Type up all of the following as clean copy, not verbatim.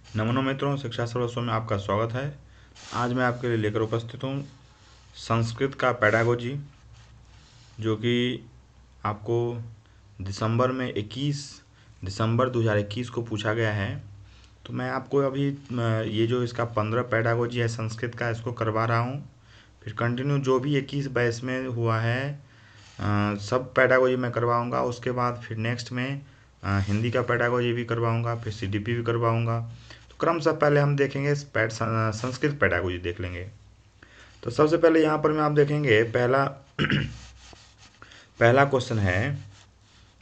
नमो मित्रों, शिक्षा सर्वस्व में आपका स्वागत है। आज मैं आपके लिए लेकर उपस्थित हूँ संस्कृत का पेडागोजी, जो कि आपको दिसंबर में 21 दिसंबर 2021 को पूछा गया है। तो मैं आपको अभी ये जो इसका 15 पेडागोजी है संस्कृत का, इसको करवा रहा हूँ। फिर कंटिन्यू जो भी 21-22 में हुआ है सब पेडागोजी मैं करवाऊँगा। उसके बाद फिर नेक्स्ट में हिंदी का पेडागोजी भी करवाऊँगा, फिर CDP भी करवाऊँगा। तो क्रमशः पहले हम देखेंगे संस्कृत पेडागोजी देख लेंगे। तो सबसे पहले यहाँ पर में आप देखेंगे पहला पहला क्वेश्चन है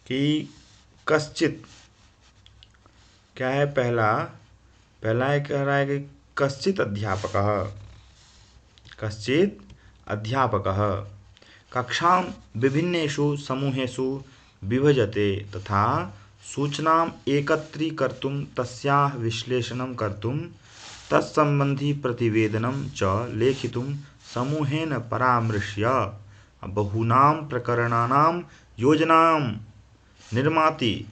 कि कश्चित, क्या है पहला पहला है, कह रहा है कि कश्चित अध्यापकः कक्षां विभिन्नेषु समूहेषु विभजते तथा सूचनाम् एकत्रीकर्तुं तस्याः विश्लेषणं कर्तुं तत्सम्बन्धी प्रतिवेदनं च लेखितुं समूहेन परामृश्य बहूनां प्रकरणानां योजनां निर्माति।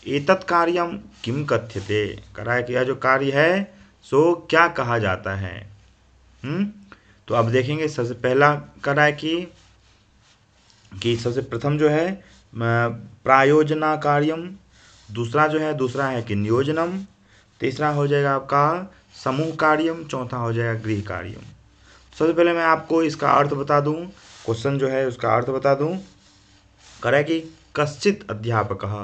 एतत् कार्यं किं कथ्यते, करा है कि यह जो कार्य है सो क्या कहा जाता है। तो अब देखेंगे सबसे पहला करा है कि सबसे प्रथम जो है प्रायोजना कार्यम, दूसरा है कि नियोजनम, तीसरा हो जाएगा आपका समूह कार्यम, चौथा हो जाएगा गृह कार्यम। सबसे पहले मैं आपको इसका अर्थ बता दूं, क्वेश्चन जो है उसका अर्थ बता दूं। करे कि कश्चित अध्यापकः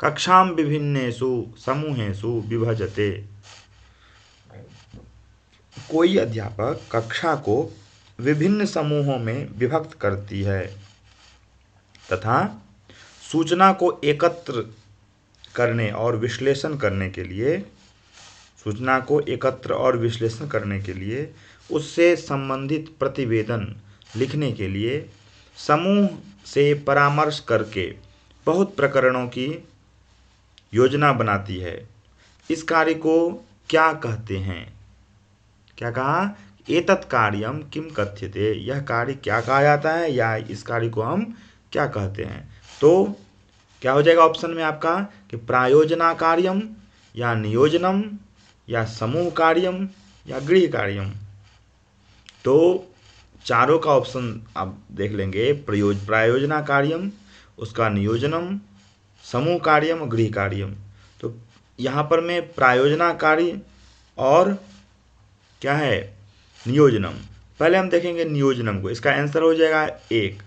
कक्षां विभिन्नेषु समूहेषु विभजते, कोई अध्यापक कक्षा को विभिन्न समूहों में विभक्त करती है तथा सूचना को एकत्र करने और विश्लेषण करने के लिए उससे संबंधित प्रतिवेदन लिखने के लिए समूह से परामर्श करके बहुत प्रकरणों की योजना बनाती है। इस कार्य को क्या कहते हैं? क्या कहा? एतत् कार्यम किम कथ्यते, यह कार्य क्या कहा जाता है या इस कार्य को हम क्या कहते हैं। तो क्या हो जाएगा ऑप्शन में आपका कि प्रायोजना कार्यम या नियोजनम या समूह कार्यम या गृह कार्यम। तो चारों का ऑप्शन आप देख लेंगे, प्रायोजना कार्यम, उसका नियोजनम, समूह कार्यम और गृह कार्यम। तो यहाँ पर में प्रायोजना कार्य और क्या है नियोजनम। पहले हम देखेंगे नियोजनम को, इसका आंसर हो जाएगा 1,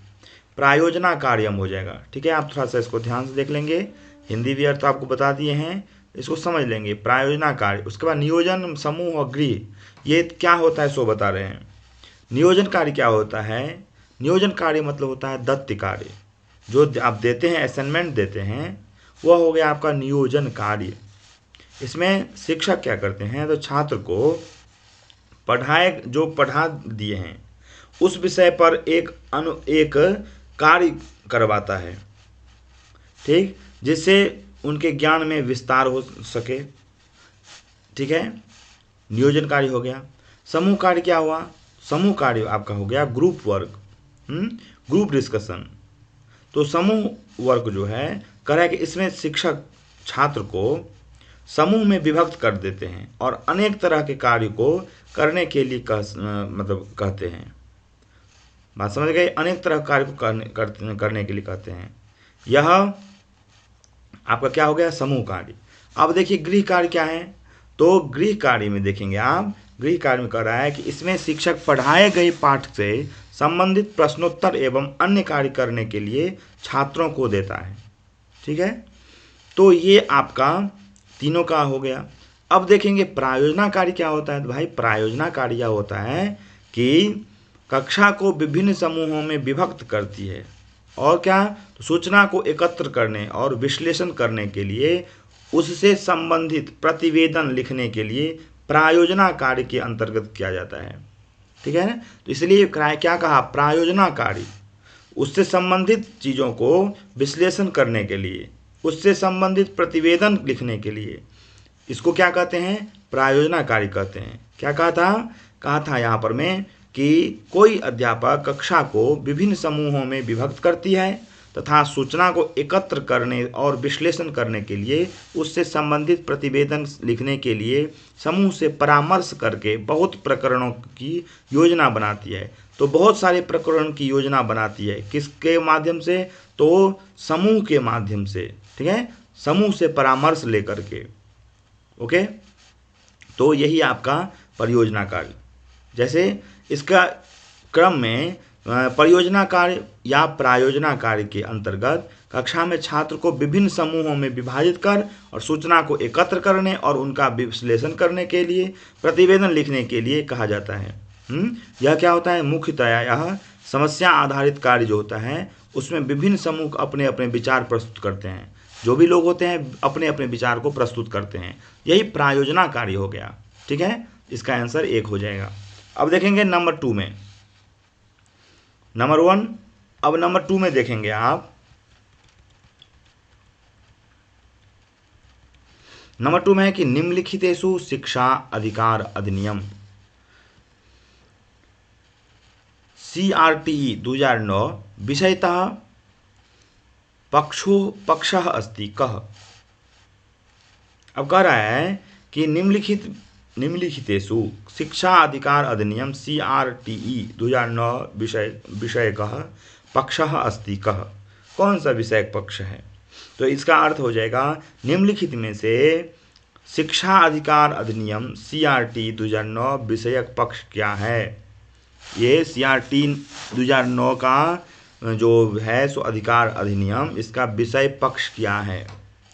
प्रायोजना कार्यम हो जाएगा। ठीक है, आप थोड़ा सा इसको ध्यान से देख लेंगे, हिंदी भी अर्थ आपको बता दिए हैं, इसको समझ लेंगे। प्रायोजना कार्य, उसके बाद नियोजन, समूह और गृह, ये क्या होता है सो बता रहे हैं। नियोजन कार्य क्या होता है? नियोजन कार्य मतलब होता है दत्त कार्य, जो आप देते हैं, असाइनमेंट देते हैं, वह हो गया आपका नियोजन कार्य। इसमें शिक्षक क्या करते हैं, तो छात्र को पढ़ा दिए हैं उस विषय पर एक कार्य करवाता है, ठीक, जिससे उनके ज्ञान में विस्तार हो सके। ठीक है, नियोजन कार्य हो गया। समूह कार्य क्या हुआ? समूह कार्य आपका हो गया ग्रुप वर्क, ग्रुप डिस्कशन। तो समूह वर्क जो है कह कि इसमें शिक्षक छात्र को समूह में विभक्त कर देते हैं और अनेक तरह के कार्य को करने के लिए कहते हैं। बात समझ गए? अनेक तरह के कार्य को करने के लिए कहते हैं। यह आपका क्या हो गया? समूह कार्य। अब देखिए गृह कार्य क्या है, तो गृह कार्य में देखेंगे आप, गृह कार्य में कह रहा है कि इसमें शिक्षक पढ़ाए गए पाठ से संबंधित प्रश्नोत्तर एवं अन्य कार्य करने के लिए छात्रों को देता है। ठीक है, तो ये आपका तीनों का हो गया। अब देखेंगे प्रायोजना कार्य क्या होता है। तो भाई प्रायोजना कार्य यह होता है कि कक्षा को विभिन्न समूहों में विभक्त करती है और क्या, तो सूचना को एकत्र करने और विश्लेषण करने के लिए उससे संबंधित प्रतिवेदन लिखने के लिए प्रायोजना कार्य के अंतर्गत किया जाता है। ठीक है, तो इसलिए क्या कहा, प्रायोजना कार्य, उससे संबंधित चीज़ों को विश्लेषण करने के लिए, उससे संबंधित प्रतिवेदन लिखने के लिए, इसको क्या कहते हैं? प्रायोजना कार्य कहते हैं। क्या कहा था यहाँ पर में कि कोई अध्यापक कक्षा को विभिन्न समूहों में विभक्त करती है तथा सूचना को एकत्र करने और विश्लेषण करने के लिए उससे संबंधित प्रतिवेदन लिखने के लिए समूह से परामर्श करके बहुत प्रकरणों की योजना बनाती है। तो बहुत सारे प्रकरण की योजना बनाती है, किसके माध्यम से? तो समूह के माध्यम से, ठीक है, समूह से परामर्श लेकर के। ओके, तो यही आपका परियोजना कार्य। जैसे इसका क्रम में परियोजना कार्य या प्रायोजना कार्य के अंतर्गत कक्षा में छात्र को विभिन्न समूहों में विभाजित कर और सूचना को एकत्र करने और उनका विश्लेषण करने के लिए प्रतिवेदन लिखने के लिए कहा जाता है। यह क्या होता है? मुख्यतया यह समस्या आधारित कार्य जो होता है उसमें विभिन्न समूह अपने अपने विचार प्रस्तुत करते हैं। जो भी लोग होते हैं अपने अपने विचार को प्रस्तुत करते हैं, यही प्रायोजना कार्य हो गया। ठीक है, इसका आंसर 1 हो जाएगा। अब देखेंगे नंबर 2 में, नंबर 1, अब नंबर 2 में देखेंगे आप। नंबर 2 में है कि निम्नलिखितेषु शिक्षा अधिकार अधिनियम CRTE 2009 विषयतः पक्षः अस्ति कः। अब कह रहा है कि निम्नलिखितेषु शिक्षा अधिकार अधिनियम CRTE 2009 विषयकः पक्षः अस्ति कः। कौन सा विषयक पक्ष है? तो इसका अर्थ हो जाएगा निम्नलिखित में से शिक्षा अधिकार अधिनियम CRTE 2009 विषयक पक्ष क्या है। ये CRTE 2009 का जो है सो अधिकार अधिनियम, इसका विषय पक्ष क्या है।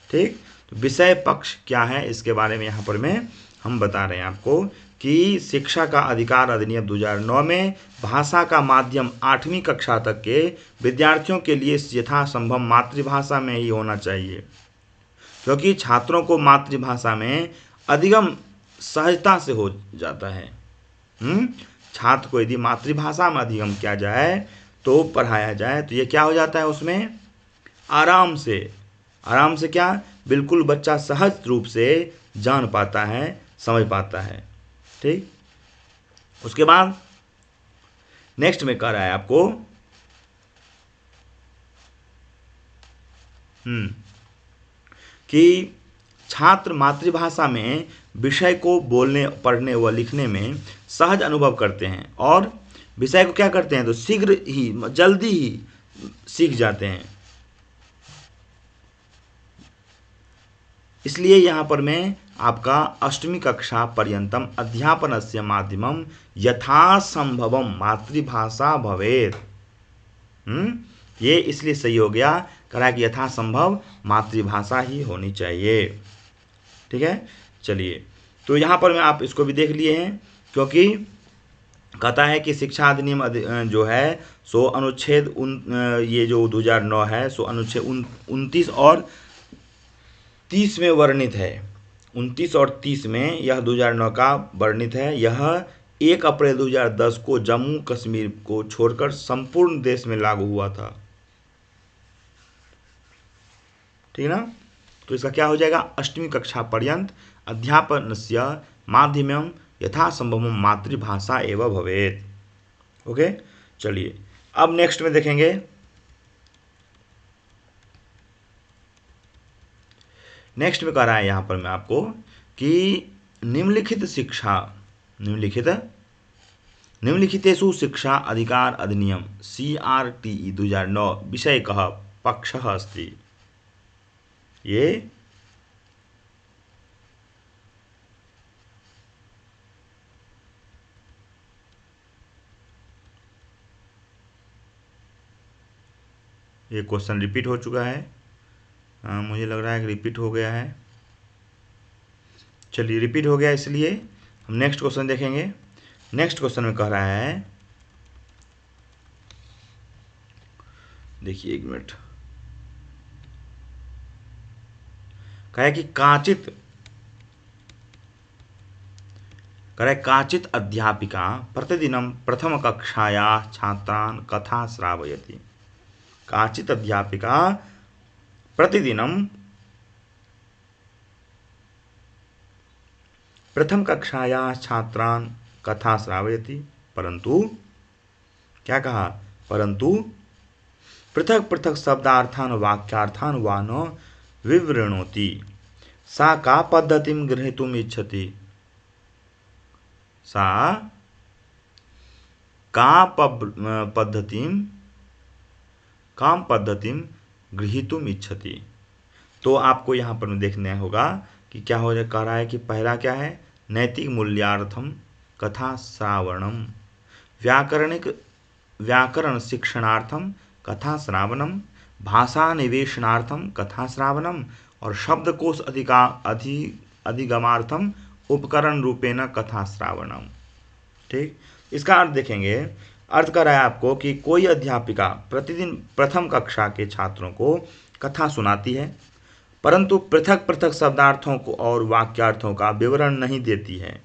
ठीक, तो विषय पक्ष क्या है इसके बारे में यहाँ पर हम बता रहे हैं आपको कि शिक्षा का अधिकार अधिनियम 2009 में भाषा का माध्यम 8वीं कक्षा तक के विद्यार्थियों के लिए यथासंभव मातृभाषा में ही होना चाहिए, क्योंकि छात्रों को मातृभाषा में अधिगम सहजता से हो जाता है। छात्र को यदि मातृभाषा में अधिगम किया जाए तो पढ़ाया जाए तो ये क्या हो जाता है, उसमें आराम से क्या, बिल्कुल बच्चा सहज रूप से जान पाता है, समझ पाता है। ठीक, उसके बाद नेक्स्ट में कह रहा है आपको कि छात्र मातृभाषा में विषय को बोलने, पढ़ने व लिखने में सहज अनुभव करते हैं और विषय को क्या करते हैं तो शीघ्र ही, जल्दी ही सीख जाते हैं। इसलिए यहाँ पर मैं आपका 8वीं कक्षा पर्यंतम अध्यापनस्य माध्यमम यथासंभवम मातृभाषा भवेत्। ये इसलिए सही हो गया, कहा कि यथासंभव मातृभाषा ही होनी चाहिए। ठीक है, चलिए, तो यहाँ पर मैं आप इसको भी देख लिए हैं, क्योंकि कहता है कि शिक्षा अधिनियम जो है सो अनुच्छेद ये जो 2009 है सो अनुच्छेद 29 और 30 में वर्णित है। 29 और 30 में यह 2009 का वर्णित है। यह 1 अप्रैल 2010 को जम्मू कश्मीर को छोड़कर संपूर्ण देश में लागू हुआ था। ठीक है ना, तो इसका क्या हो जाएगा, 8वीं कक्षा पर्यंत अध्यापनस्य माध्यमम यथासंभव मातृभाषा एवं भवेत्। ओके, चलिए अब नेक्स्ट में देखेंगे। नेक्स्ट में कह रहा है यहाँ पर मैं आपको कि निम्नलिखितेषु शिक्षा अधिकार अधिनियम CRTE 2009 विषयकः पक्षः अस्ति। ये क्वेश्चन रिपीट हो चुका है। मुझे लग रहा है कि रिपीट हो गया है। चलिए, रिपीट हो गया इसलिए हम नेक्स्ट क्वेश्चन देखेंगे। नेक्स्ट क्वेश्चन में कह रहा है, देखिए 1 मिनट, कहा है कि काचित् अध्यापिका प्रतिदिनं प्रथम कक्षायाः छात्रान् कथा श्रावयति। काचित् अध्यापिका प्रतिदिनं प्रथम कक्षायाः छात्रान् कथा श्रावयति, परंतु क्या कहा, परंतु पृथक पृथक शब्दार्थान वाक्यार्थान वा न विवृणोति। सा का पद्धतिं ग्रहीतुम् इच्छति। सा काम पद्धतिं गृहीतुम् इच्छति। तो आपको यहाँ पर देखना होगा कि क्या हो कह रहा है कि पहला क्या है, नैतिक मूल्यार्थम कथा श्रावणम, व्याकरण शिक्षणार्थम कथा श्रावणम, भाषा निवेशनार्थम कथा श्रावणम और शब्दकोश अधिगमार्थम उपकरण रूपेण कथा श्रावणम। ठीक, इसका अर्थ देखेंगे। अर्थ कर रहा है आपको कि कोई अध्यापिका प्रतिदिन प्रथम कक्षा के छात्रों को कथा सुनाती है, परंतु पृथक पृथक शब्दार्थों को और वाक्यार्थों का विवरण नहीं देती है।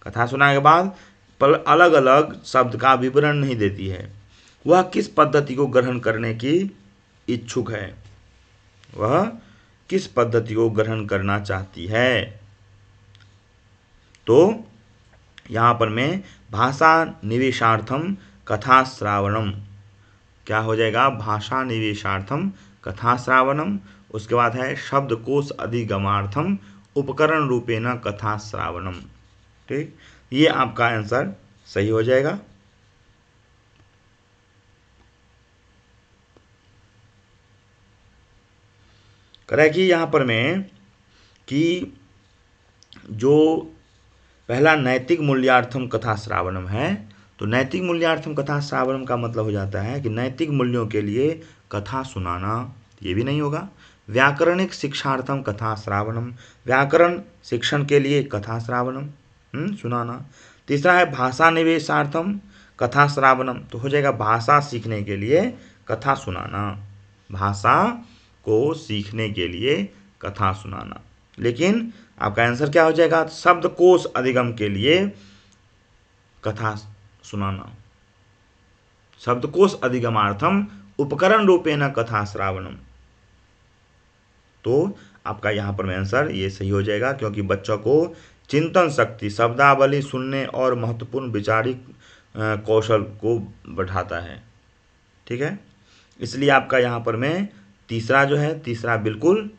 कथा सुनाने के बाद अलग अलग शब्द का विवरण नहीं देती है। वह किस पद्धति को ग्रहण करने की इच्छुक है, वह किस पद्धति को ग्रहण करना चाहती है। तो यहाँ पर में भाषा निवेशार्थम कथा श्रावणम, क्या हो जाएगा, भाषा निवेशार्थम कथा श्रावणम। उसके बाद है शब्दकोश अधिगमार्थम उपकरण रूपेण कथा श्रावणम। ठीक, ये आपका आंसर सही हो जाएगा। करें कि यहाँ पर में कि जो पहला नैतिक मूल्यार्थम कथा श्रावणम है, तो नैतिक मूल्यार्थम कथा श्रावणम का मतलब हो जाता है कि नैतिक मूल्यों के लिए कथा सुनाना, ये भी नहीं होगा। व्याकरणिक शिक्षार्थम कथा श्रावणम, व्याकरण शिक्षण के लिए कथा श्रावणम सुनाना। तीसरा है भाषा निवेशार्थम कथा श्रावणम, तो हो जाएगा भाषा सीखने के लिए कथा सुनाना, भाषा को सीखने के लिए कथा सुनाना। लेकिन आपका आंसर क्या हो जाएगा, शब्दकोश अधिगम के लिए कथा सुनाना, शब्दकोश अधिगमार्थम उपकरण रूपेण कथा श्रावणम। तो आपका यहाँ पर आंसर ये सही हो जाएगा, क्योंकि बच्चों को चिंतन शक्ति, शब्दावली सुनने और महत्वपूर्ण वैचारिक कौशल को बढ़ाता है। ठीक है, इसलिए आपका यहाँ पर में तीसरा जो है, तीसरा बिल्कुल,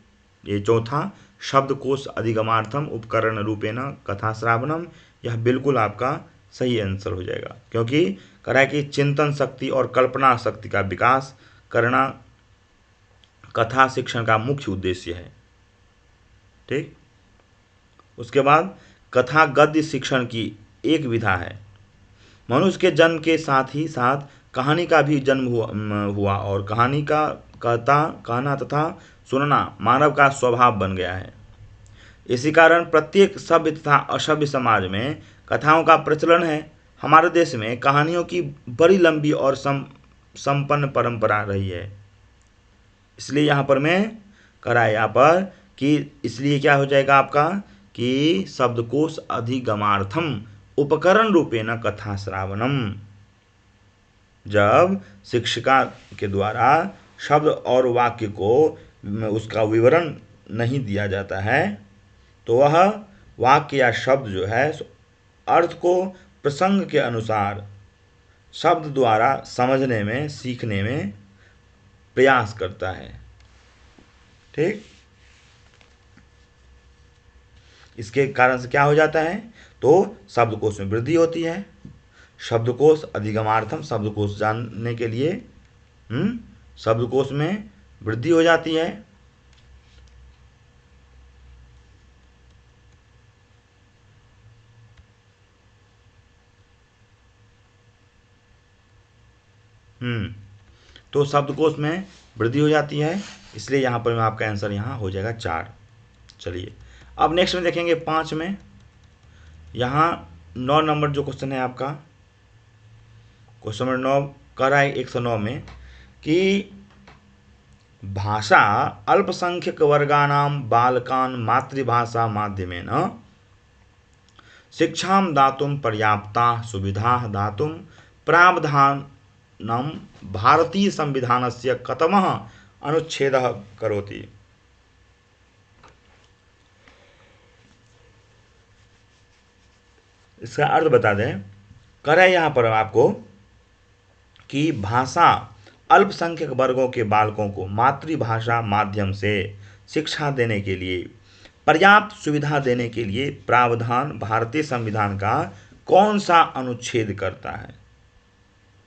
ये चौथा शब्दकोश अधिगमार्थम उपकरण रूपेण कथा श्रावणम, यह बिल्कुल आपका सही आंसर हो जाएगा, क्योंकि करा कि चिंतन शक्ति और कल्पना शक्ति का विकास करना कथा शिक्षण का मुख्य उद्देश्य है। ठीक, उसके बाद कथा गद्य शिक्षण की एक विधा है। मनुष्य के जन्म के साथ ही साथ कहानी का भी जन्म हुआ और कहानी का कहना तथा सुनना मानव का स्वभाव बन गया है। इसी कारण प्रत्येक सभ्य तथा असभ्य समाज में कथाओं का प्रचलन है। हमारे देश में कहानियों की बड़ी लंबी और संपन्न परंपरा रही है। इसलिए यहाँ पर मैं कराए यहाँ पर कि इसलिए क्या हो जाएगा आपका कि शब्दकोश अधिगमार्थम उपकरण रूपेण कथा श्रावणम। जब शिक्षिका के द्वारा शब्द और वाक्य को उसका विवरण नहीं दिया जाता है, तो वह वाक्य या शब्द जो है अर्थ को प्रसंग के अनुसार शब्द द्वारा समझने में, सीखने में प्रयास करता है। ठीक, इसके कारण से क्या हो जाता है, तो शब्दकोश में वृद्धि होती है। शब्दकोश अधिगमार्थम, शब्दकोश जानने के लिए शब्दकोश में वृद्धि हो जाती है। तो शब्दकोश में वृद्धि हो जाती है, इसलिए यहाँ पर आपका आंसर यहाँ हो जाएगा 4। चलिए अब नेक्स्ट में देखेंगे 5 में। यहाँ 9 नंबर जो क्वेश्चन है आपका, क्वेश्चन नंबर 9 कह रहा है 109 में कि भाषा अल्पसंख्यक वर्गानां बालकान् मातृभाषा माध्यमेन शिक्षां दातुं पर्याप्ताः सुविधाः दातुं प्रावधानं भारतीय संविधानस्य कतमः अनुच्छेदः करोति। इसका अर्थ बता दें। कह रहा है यहाँ पर आपको कि भाषा अल्पसंख्यक वर्गों के बालकों को मातृभाषा माध्यम से शिक्षा देने के लिए पर्याप्त सुविधा देने के लिए प्रावधान भारतीय संविधान का कौन सा अनुच्छेद करता है?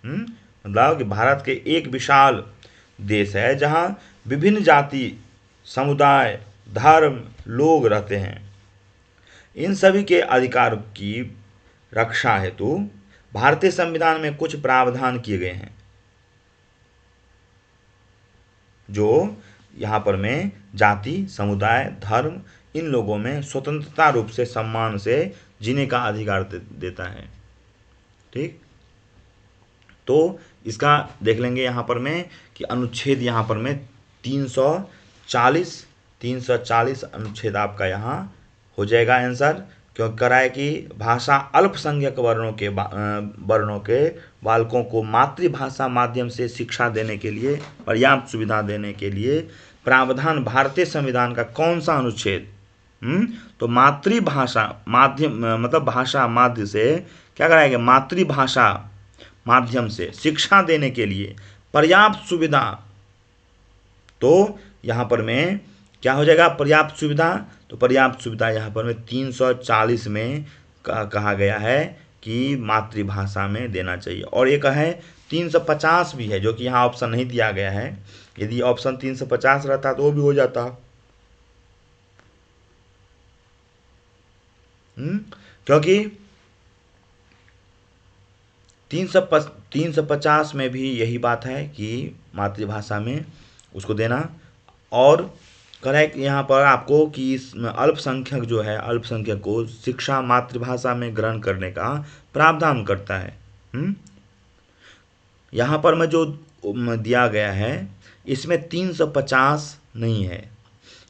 मतलब कि भारत के एक विशाल देश है जहां विभिन्न जाति, समुदाय, धर्म, लोग रहते हैं। इन सभी के अधिकार की रक्षा हेतु भारतीय संविधान में कुछ प्रावधान किए गए हैं जो यहाँ पर में जाति, समुदाय, धर्म, इन लोगों में स्वतंत्रता रूप से सम्मान से जीने का अधिकार देता है। ठीक, तो इसका देख लेंगे यहाँ पर में कि अनुच्छेद यहाँ पर में 340 अनुच्छेद आपका यहाँ हो जाएगा आंसर, क्योंकि कराए कि भाषा अल्पसंख्यक वर्णों के बालकों को मातृभाषा माध्यम से शिक्षा देने के लिए पर्याप्त सुविधा देने के लिए प्रावधान भारतीय संविधान का कौन सा अनुच्छेद? तो मातृभाषा माध्यम मतलब भाषा माध्य से क्या कराएगा? मातृभाषा माध्यम से शिक्षा देने के लिए पर्याप्त सुविधा। तो यहाँ पर में क्या हो जाएगा? पर्याप्त सुविधा। तो पर्याप्त सुविधा यहाँ पर में 340 में कहा गया है कि मातृभाषा में देना चाहिए। और एक है 350 भी है जो कि यहाँ ऑप्शन नहीं दिया गया है। यदि ऑप्शन 350 रहता तो वो भी हो जाता। क्योंकि 350 में भी यही बात है कि मातृभाषा में उसको देना। और करेक्ट यहाँ पर आपको कि अल्पसंख्यक जो है, अल्पसंख्यक को शिक्षा मातृभाषा में ग्रहण करने का प्रावधान करता है। यहाँ पर में जो दिया गया है इसमें 350 नहीं है,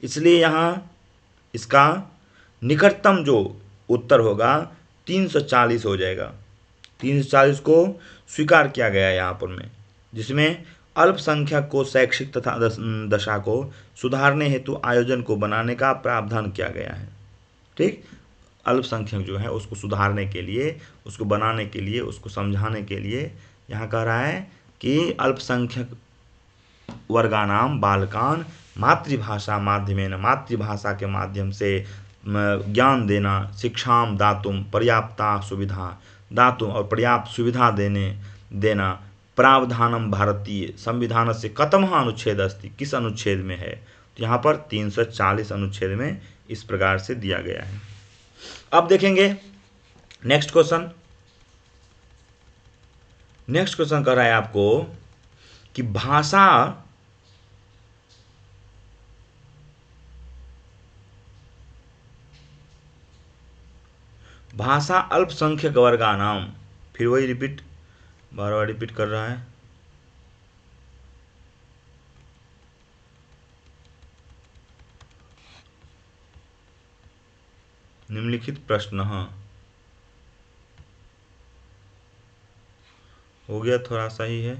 इसलिए यहाँ इसका निकटतम जो उत्तर होगा 340 हो जाएगा। 340 को स्वीकार किया गया है यहाँ पर में, जिसमें अल्पसंख्यक को शैक्षिक तथा दशा को सुधारने हेतु आयोजन को बनाने का प्रावधान किया गया है। ठीक, अल्पसंख्यक जो है उसको सुधारने के लिए, उसको बनाने के लिए, उसको समझाने के लिए यहाँ कह रहा है कि अल्पसंख्यक वर्गानाम बालकान मातृभाषा माध्यमेन, मातृभाषा के माध्यम से ज्ञान देना, शिक्षाम दातुम पर्याप्ता सुविधा, दातुम और पर्याप्त सुविधा देना प्रावधानम भारतीय संविधान से कतमः अनुच्छेद अस्ति, किस अनुच्छेद में है? तो यहाँ पर 340 अनुच्छेद में इस प्रकार से दिया गया है। अब देखेंगे नेक्स्ट क्वेश्चन। नेक्स्ट क्वेश्चन कर रहा है आपको कि भाषा अल्पसंख्यक वर्गानाम, फिर वही रिपीट, बार बार रिपीट कर रहा है। निम्नलिखित प्रश्न, हाँ हो गया, थोड़ा सा ही है,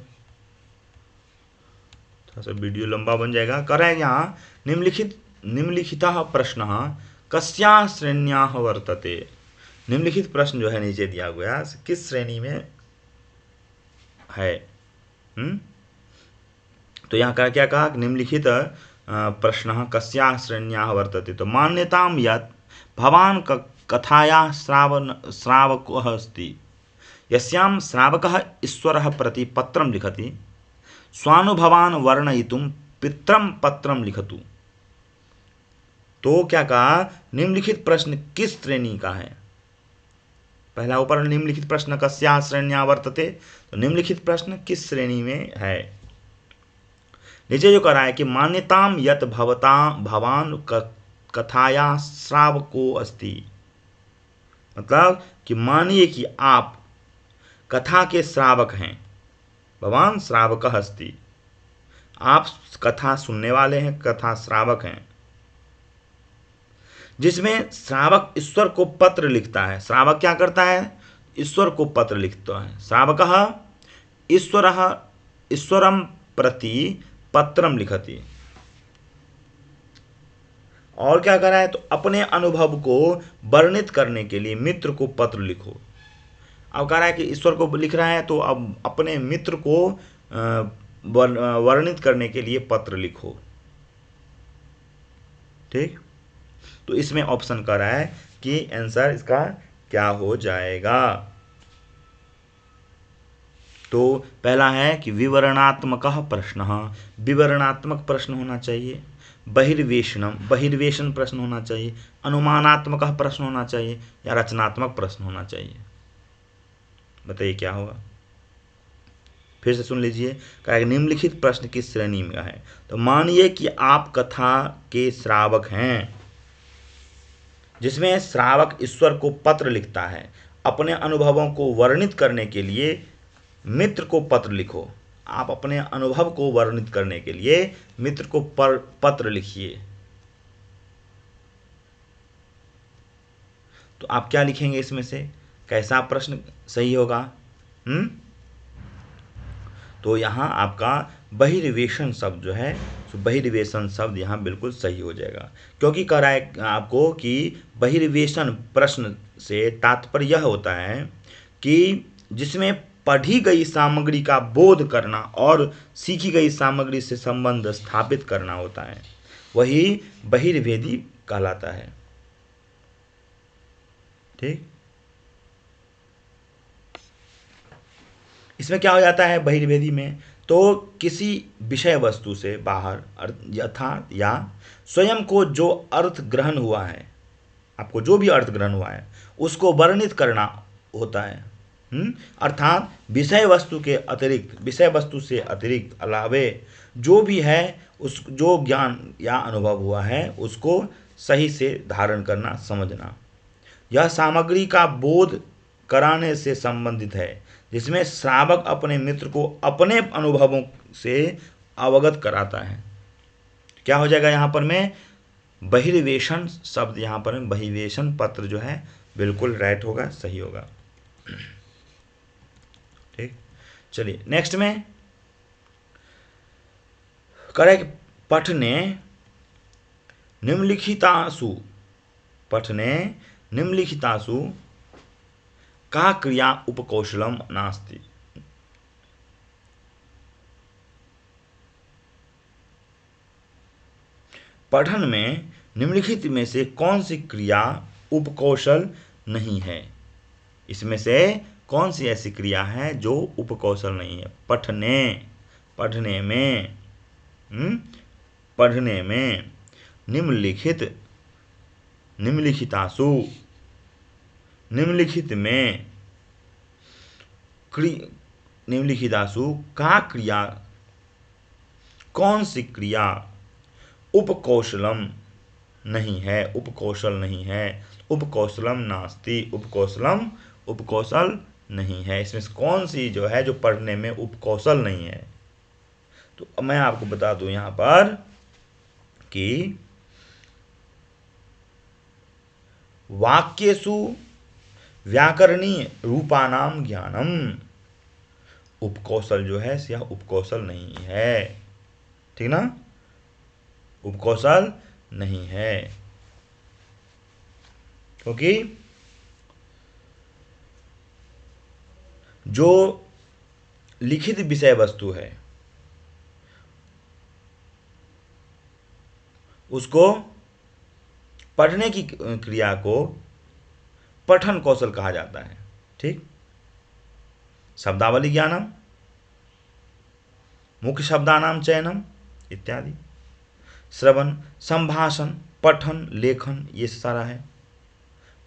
थोड़ा सा वीडियो लंबा बन जाएगा। कर रहे हैं यहाँ निम्नलिखितः प्रश्नः कस्याः श्रेण्याः वर्तते। निम्नलिखित प्रश्न जो है नीचे दिया गया किस श्रेणी में है? तो यहाँ का क्या कहा? निम्नलिखित प्रश्नः कस्याः श्रेण्याः वर्तते। तो मान्यतां यत् भवान् कथायाः श्रावकः अस्ति, यस्यां श्रावकः ईश्वरः प्रति पत्रं लिखति, स्वानुभवान् वर्णयितुं पित्रं पत्रं लिखतु। तो क्या कहा? निम्नलिखित प्रश्न किस श्रेणी का है? पहला ऊपर निम्नलिखित प्रश्न कस्याः श्रेण्याः वर्तते, तो निम्नलिखित प्रश्न किस श्रेणी में है? नीचे जो कह रहा है कि मान्यतां यत् भवान् कथायाः श्रावको अस्ति, मतलब कि मानिए कि आप कथा के श्रावक हैं। भवान् श्रावकः अस्ति, आप कथा सुनने वाले हैं, कथा श्रावक हैं, जिसमें श्रावक ईश्वर को पत्र लिखता है। श्रावक क्या करता है? ईश्वर को पत्र लिखता है। श्रावकः ईश्वरं प्रति पत्रम लिखति। और क्या कर रहा है? तो अपने अनुभव को वर्णित करने के लिए मित्र को पत्र लिखो। अब कह रहा है कि ईश्वर को लिख रहा है तो अब अपने मित्र को वर्णित करने के लिए पत्र लिखो। ठीक, तो इसमें ऑप्शन कर रहा है कि आंसर इसका क्या हो जाएगा। तो पहला है कि विवरणात्मक प्रश्न, विवरणात्मक प्रश्न होना चाहिए। बहिर्वेशनम, बहिर्वेशन प्रश्न होना चाहिए। अनुमानात्मक प्रश्न होना चाहिए या रचनात्मक प्रश्न होना चाहिए। बताइए क्या होगा। फिर से सुन लीजिए, निम्नलिखित प्रश्न किस श्रेणी में है। तो मानिए कि आप कथा के श्रावक हैं, जिसमें श्रावक ईश्वर को पत्र लिखता है। अपने अनुभवों को वर्णित करने के लिए मित्र को पत्र लिखो। आप अपने अनुभव को वर्णित करने के लिए मित्र को पत्र लिखिए। तो आप क्या लिखेंगे इसमें से, कैसा प्रश्न सही होगा? तो यहाँ आपका बहिर्वेशन शब्द जो है, बहिर्वेशन शब्द यहाँ बिल्कुल सही हो जाएगा, क्योंकि कह रहा है आपको कि बहिर्वेशन प्रश्न से तात्पर्य यह होता है कि जिसमें पढ़ी गई सामग्री का बोध करना और सीखी गई सामग्री से संबंध स्थापित करना होता है, वही बहिर्वेदी कहलाता है। ठीक, इसमें क्या हो जाता है बहिर्वेदी में, तो किसी विषय वस्तु से बाहर अर्थात या स्वयं को जो अर्थ ग्रहण हुआ है, आपको जो भी अर्थ ग्रहण हुआ है उसको वर्णित करना होता है। अर्थात विषय वस्तु के अतिरिक्त, विषय वस्तु से अतिरिक्त अलावे जो भी है, उस जो ज्ञान या अनुभव हुआ है उसको सही से धारण करना, समझना। यह सामग्री का बोध कराने से संबंधित है, जिसमें श्रावक अपने मित्र को अपने अनुभवों से अवगत कराता है। क्या हो जाएगा यहाँ पर में, बहिर्वेशन शब्द यहाँ पर में बहिर्वेशन पत्र जो है बिल्कुल राइट होगा, सही होगा। ठीक, चलिए नेक्स्ट में करेक्ट। पठने निम्नलिखितासु, पठने निम्नलिखितासु का क्रिया उपकौशलम नास्ति। पठन में निम्नलिखित में से कौन सी क्रिया उपकौशल नहीं है। इसमें से कौन सी ऐसी क्रिया है जो उपकौशल नहीं है। पठने, पढ़ने में, पढ़ने में, निम्नलिखित, निम्नलिखितासु, निम्नलिखित में, निम्नलिखितासु का क्रिया, कौन सी क्रिया उपकौशलम नहीं है, उपकौशल नहीं है। उपकौशलम नास्ति, उपकौशलम, उपकौशल नहीं है। इसमें से कौन सी जो है जो पढ़ने में उपकौशल नहीं है। तो मैं आपको बता दूं यहां पर कि वाक्येषु व्याकरणीय रूपानाम ज्ञानम, उपकौशल जो है यह उपकौशल नहीं है। ठीक ना, उपकौशल नहीं है, क्योंकि जो लिखित विषय वस्तु है उसको पढ़ने की क्रिया को पठन कौशल कहा जाता है। ठीक, शब्दावली ज्ञानम, मुख्य शब्दानाम चयनम इत्यादि, श्रवण, संभाषण, पठन, लेखन, ये सारा है।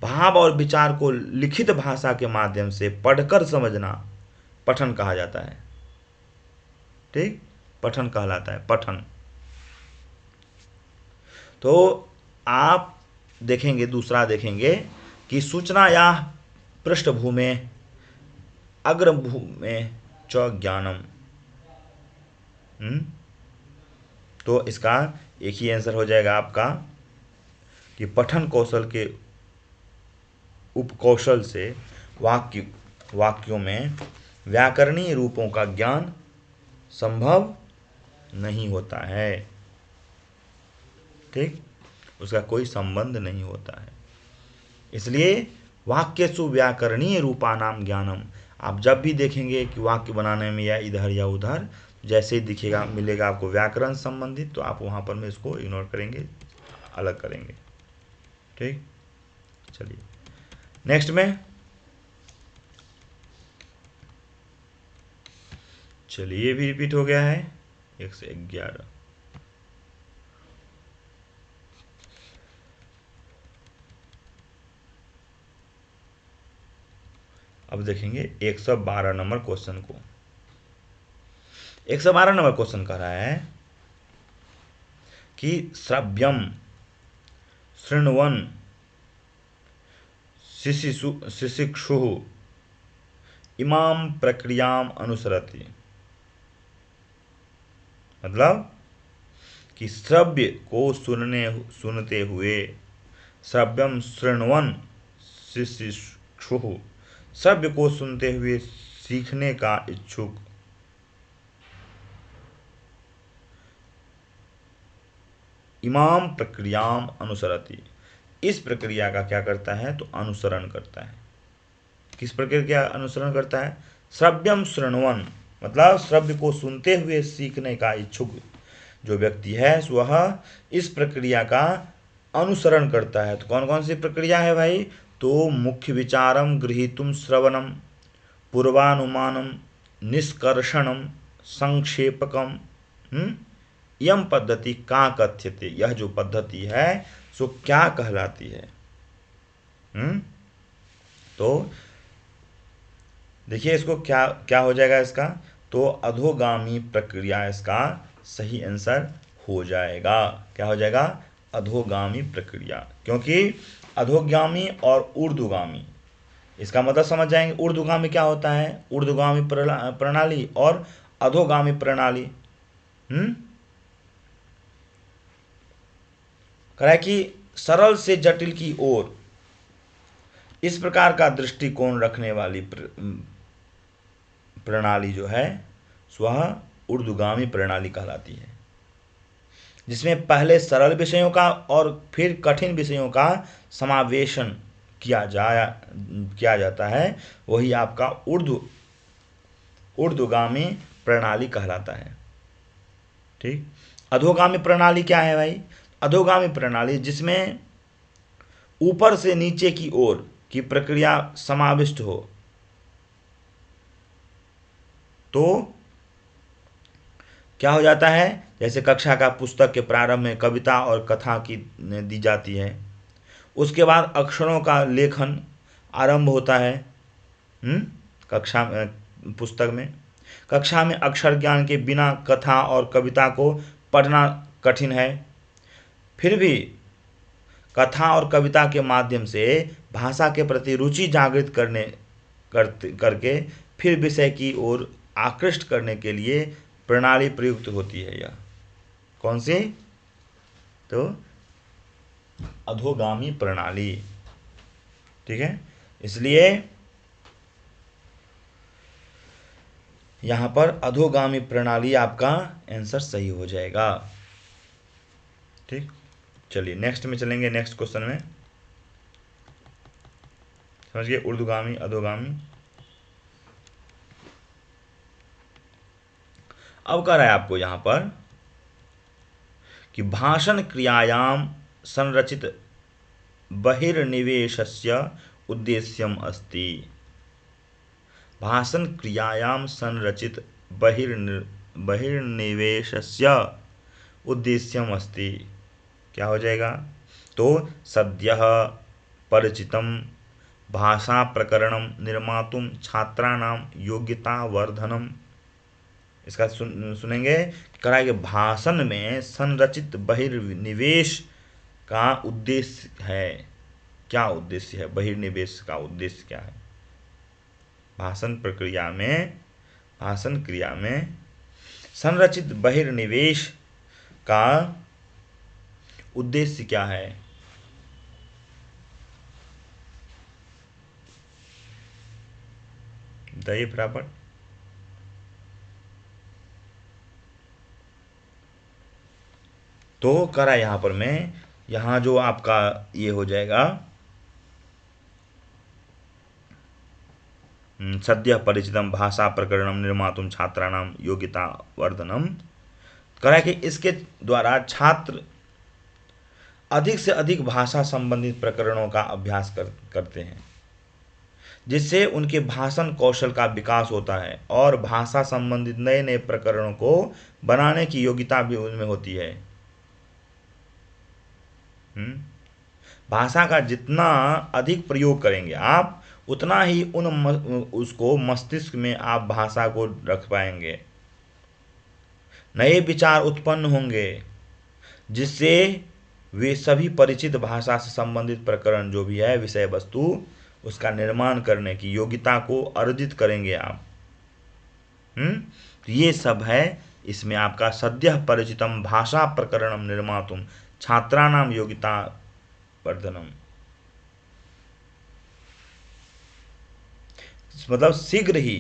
भाव और विचार को लिखित भाषा के माध्यम से पढ़कर समझना पठन कहा जाता है। ठीक, पठन कहलाता है, पठन। तो आप देखेंगे, दूसरा देखेंगे कि सूचना या पृष्ठभूमि अग्रभूमि च ज्ञानम। तो इसका एक ही आंसर हो जाएगा आपका कि पठन कौशल के उपकौशल से वाक्यों में व्याकरणीय रूपों का ज्ञान संभव नहीं होता है। ठीक, उसका कोई संबंध नहीं होता है। इसलिए वाक्यसु व्याकरणीय रूपानाम ज्ञानम, आप जब भी देखेंगे कि वाक्य बनाने में या इधर या उधर जैसे ही दिखेगा मिलेगा आपको व्याकरण संबंधित, तो आप वहाँ पर में इसको इग्नोर करेंगे, अलग करेंगे। ठीक, चलिए नेक्स्ट में, चलिए ये भी रिपीट हो गया है 111। अब देखेंगे 112 नंबर क्वेश्चन को। 112 नंबर क्वेश्चन कह रहा है कि श्रव्यम शृण्वन् शिशिक्षु इमाम प्रक्रियाम अनुसरति। मतलब कि श्रव्य को सुनते हुए, श्रव्यम शृण्वन् शिशिक्षु, श्रव्य को सुनते हुए सीखने का इच्छुक इमाम प्रक्रियाम अनुसरति, इस प्रक्रिया का क्या करता है, तो अनुसरण करता है। किस प्रक्रिया का अनुसरण करता है? श्रव्यम शृण्वन्, मतलब श्रव्य को सुनते हुए सीखने का इच्छुक जो व्यक्ति है वह इस प्रक्रिया का अनुसरण करता है। तो कौन कौन सी प्रक्रिया है भाई? तो मुख्य विचारम गृहीतुम श्रवणम, पूर्वानुमानम, निष्कर्षणम, संक्षेपकम। यम पद्धति का कथ्यते, यह जो पद्धति है सो क्या कहलाती है? तो देखिए इसको क्या क्या हो जाएगा इसका, तो अधोगामी प्रक्रिया इसका सही आंसर हो जाएगा। क्या हो जाएगा? अधोगामी प्रक्रिया, क्योंकि अधोगामी और ऊर्ध्वगामी, इसका मतलब समझ जाएंगे। ऊर्ध्वगामी क्या होता है? ऊर्ध्वगामी प्रणाली और अधोगामी प्रणाली। कह है कि सरल से जटिल की ओर इस प्रकार का दृष्टिकोण रखने वाली प्रणाली जो है वह ऊर्ध्वगामी प्रणाली कहलाती है, जिसमें पहले सरल विषयों का और फिर कठिन विषयों का समावेशन किया जाता है, वही आपका ऊर्ध्वगामी प्रणाली कहलाता है। ठीक, अधोगामी प्रणाली क्या है भाई? अधोगामी प्रणाली जिसमें ऊपर से नीचे की ओर की प्रक्रिया समाविष्ट हो, तो क्या हो जाता है? जैसे कक्षा का पुस्तक के प्रारंभ में कविता और कथा की दी जाती है, उसके बाद अक्षरों का लेखन आरंभ होता है। कक्षा पुस्तक में, कक्षा में अक्षर ज्ञान के बिना कथा और कविता को पढ़ना कठिन है। फिर भी कथा और कविता के माध्यम से भाषा के प्रति रुचि जागृत करके फिर विषय की ओर आकृष्ट करने के लिए प्रणाली प्रयुक्त होती है। यह कौन सी? तो अधोगामी प्रणाली। ठीक है, इसलिए यहां पर अधोगामी प्रणाली आपका आंसर सही हो जाएगा। ठीक, चलिए नेक्स्ट में चलेंगे। नेक्स्ट क्वेश्चन में समझिए, ऊर्ध्वगामी अधोगामी। अब कह रहा है आपको यहां पर कि भाषण क्रियायाम संरचित बहिर्निवेशस्य उद्देश्यम अस्ति। भाषण क्रियायाम संरचित बहिर्निवेशस्य उद्देश्यम अस्ति। क्या हो जाएगा? तो सद्यः परिचितम भाषा प्रकरणम निर्मातुम छात्राणां योग्यता वर्धनम। इसका सुनेंगे। कराएंगे, भाषण में संरचित बहिर्निवेश का उद्देश्य है। क्या उद्देश्य है? बहिर्निवेश का उद्देश्य क्या है? भाषण प्रक्रिया में, भाषण क्रिया में संरचित बहिर्निवेश का उद्देश्य क्या है? बताइए फटाफट। तो करा यहां पर मैं, यहां जो आपका ये हो जाएगा सद्य परिचितम भाषा प्रकरणम निर्मातुम छात्राणाम योग्यता वर्धनम। करा कि इसके द्वारा छात्र अधिक से अधिक भाषा संबंधित प्रकरणों का अभ्यास करते हैं, जिससे उनके भाषण कौशल का विकास होता है और भाषा संबंधित नए नए प्रकरणों को बनाने की योग्यता भी उनमें होती है। भाषा का जितना अधिक प्रयोग करेंगे आप, उतना ही उसको मस्तिष्क में आप भाषा को रख पाएंगे, नए विचार उत्पन्न होंगे, जिससे वे सभी परिचित भाषा से संबंधित प्रकरण जो भी है विषय वस्तु, उसका निर्माण करने की योग्यता को अर्जित करेंगे आप। तो ये सब है इसमें आपका सद्यः परिचितम भाषा प्रकरणम निर्मातुम छात्राणाम योग्यता वर्धनम, मतलब शीघ्र ही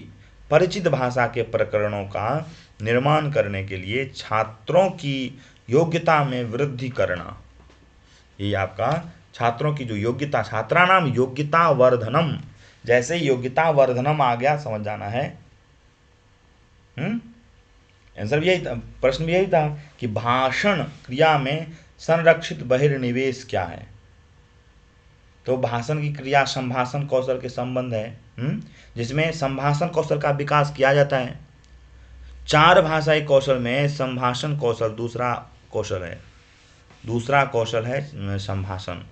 परिचित भाषा के प्रकरणों का निर्माण करने के लिए छात्रों की योग्यता में वृद्धि करना। ये आपका छात्रों की जो योग्यता, छात्राणाम योग्यता वर्धनम, जैसे योग्यता वर्धनम आ गया समझ जाना है। आंसर भी यही था, प्रश्न भी यही था कि भाषण क्रिया में संरक्षित बहिर्निवेश क्या है। तो भाषण की क्रिया संभाषण कौशल के संबंध है, जिसमें संभाषण कौशल का विकास किया जाता है। 4 भाषाई कौशल में संभाषण कौशल दूसरा कौशल है, दूसरा कौशल है संभाषण।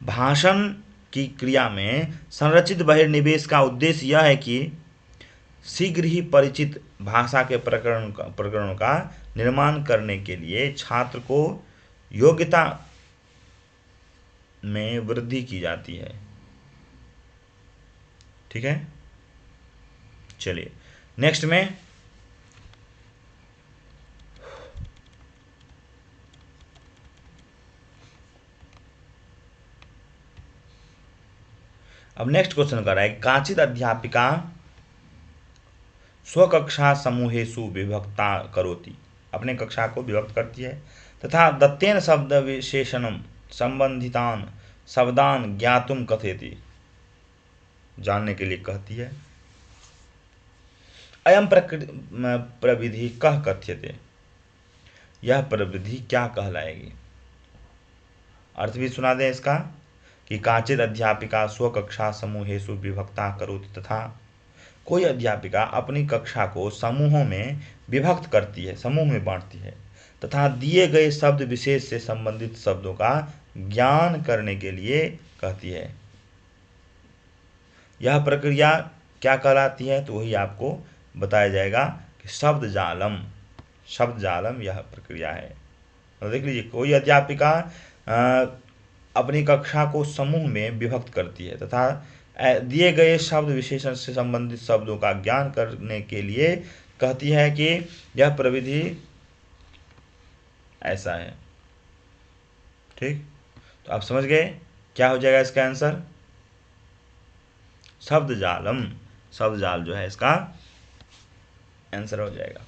भाषण की क्रिया में संरचित बहिर्निवेश का उद्देश्य यह है कि शीघ्र ही परिचित भाषा के प्रकरणों का निर्माण करने के लिए छात्र को योग्यता में वृद्धि की जाती है। ठीक है, चलिए नेक्स्ट में अब नेक्स्ट क्वेश्चन कर रहा है, काचित अध्यापिका स्वकक्षा समूहेषु विभक्ता करोति, अपने कक्षा को विभक्त करती है, तथा दत्तेन शब्द विशेषणम संबंधितान शब्दान ज्ञातुम कथयति, जानने के लिए कहती है। अयम प्रविधि कह कथ्यते, यह प्रविधि क्या कहलाएगी। अर्थ भी सुना दें इसका कि काचित अध्यापिका स्वकक्षा समूहेषु विभक्ता करोति, तथा कोई अध्यापिका अपनी कक्षा को समूहों में विभक्त करती है, समूह में बांटती है, तथा दिए गए शब्द विशेष से संबंधित शब्दों का ज्ञान करने के लिए कहती है। यह प्रक्रिया क्या कहलाती है, तो वही आपको बताया जाएगा कि शब्द जालम, शब्द जालम यह प्रक्रिया है। तो देख लीजिए, कोई अध्यापिका अपनी कक्षा को समूह में विभक्त करती है तथा दिए गए शब्द विशेषण से संबंधित शब्दों का ज्ञान करने के लिए कहती है कि यह प्रविधि ऐसा है। ठीक, तो आप समझ गए क्या हो जाएगा इसका आंसर, शब्द जालम, शब्द जाल जो है इसका आंसर हो जाएगा।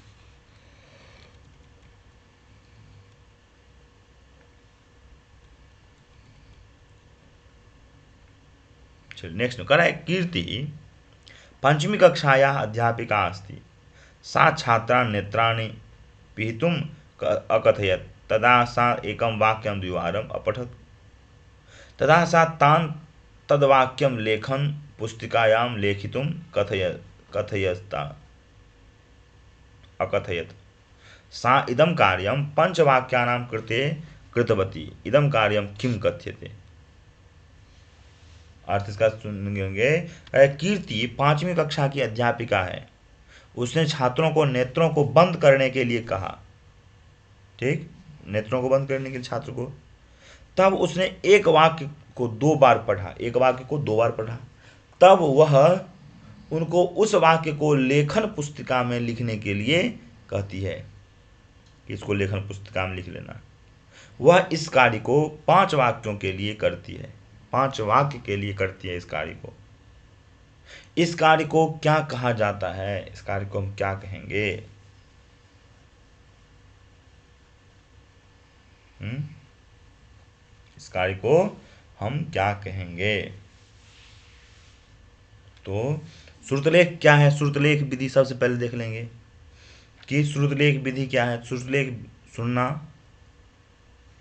चलिए नेक्स्ट करा है, कीर्ति पंचमी कक्षायाः अध्यापिका अस्ति, सा छात्रा नेत्राणि पिहितुम् अकथयत्, तदा सा एकं वाक्यं द्विवारम् अपठत्, तदा सा तान् तद्वाक्यं लेखन पुस्तिकायां लेखितुं अकथयत्, सा इदं कार्यं पंचवाक्यानां कृते कृतवती, इदं कार्यं किं कथ्यते। अर्थ इसका सुनेंगे, कीर्ति 5वीं कक्षा की अध्यापिका है, उसने छात्रों को नेत्रों को बंद करने के लिए कहा। ठीक, नेत्रों को बंद करने के लिए छात्र को, तब उसने एक वाक्य को 2 बार पढ़ा, एक वाक्य को 2 बार पढ़ा, तब वह उनको उस वाक्य को लेखन पुस्तिका में लिखने के लिए कहती है कि इसको लेखन पुस्तिका में लिख लेना। वह इस कार्य को 5 वाक्यों के लिए करती है, 5 वाक्य के लिए करती है इस कार्य को। इस कार्य को क्या कहा जाता है, इस कार्य को हम क्या कहेंगे। इस कार्य को हम क्या कहेंगे, तो श्रुतलेख क्या है? श्रुतलेख विधि सबसे पहले देख लेंगे कि श्रुतलेख विधि क्या है। श्रुतलेख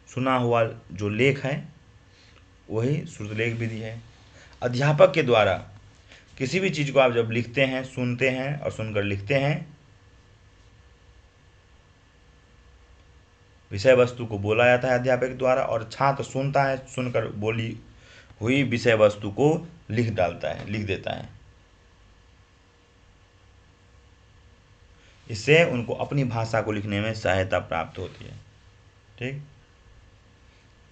सुना हुआ जो लेख है वही श्रुतलेख विधि है। अध्यापक के द्वारा किसी भी चीज़ को आप जब लिखते हैं, सुनते हैं और सुनकर लिखते हैं, विषय वस्तु को बोला जाता है अध्यापक द्वारा, और छात्र सुनता है, सुनकर बोली हुई विषय वस्तु को लिख देता है। इससे उनको अपनी भाषा को लिखने में सहायता प्राप्त होती है। ठीक,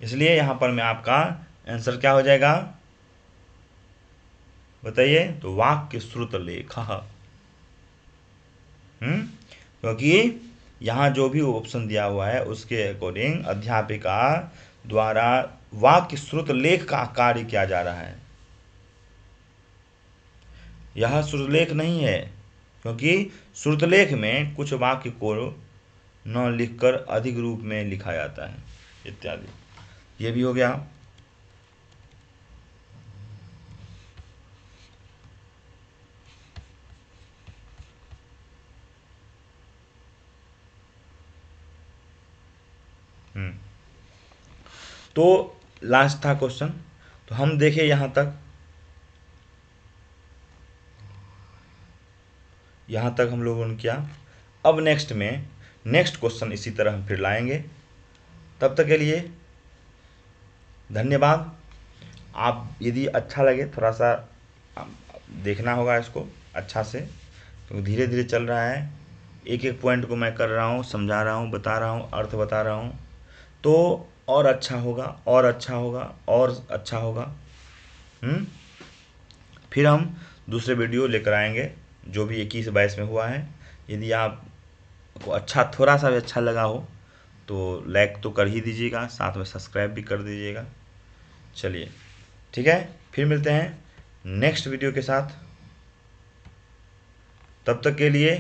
इसलिए यहां पर मैं आपका आंसर क्या हो जाएगा बताइए? तो वाक्य श्रुतलेख। क्योंकि यहाँ जो भी ऑप्शन दिया हुआ है उसके अकॉर्डिंग अध्यापिका द्वारा वाक्य श्रुतलेख का कार्य किया जा रहा है। यह श्रुतलेख नहीं है, क्योंकि श्रुतलेख में कुछ वाक्य को न लिखकर अधिक रूप में लिखा जाता है इत्यादि। ये भी हो गया। तो लास्ट था क्वेश्चन, तो हम देखें यहाँ तक हम लोगों ने किया। अब नेक्स्ट क्वेश्चन इसी तरह हम फिर लाएंगे। तब तक के लिए धन्यवाद। आप यदि अच्छा लगे थोड़ा सा देखना होगा इसको अच्छा से, क्योंकि धीरे धीरे चल रहा है। एक एक पॉइंट को मैं कर रहा हूँ, समझा रहा हूँ, बता रहा हूँ, अर्थ बता रहा हूँ, तो और अच्छा होगा, और अच्छा होगा, और अच्छा होगा। फिर हम दूसरे वीडियो लेकर आएंगे जो भी 21-22 में हुआ है। यदि आपको अच्छा, थोड़ा सा भी अच्छा लगा हो तो लाइक तो कर ही दीजिएगा, साथ में सब्सक्राइब भी कर दीजिएगा। चलिए ठीक है, फिर मिलते हैं नेक्स्ट वीडियो के साथ। तब तक के लिए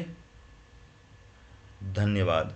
धन्यवाद।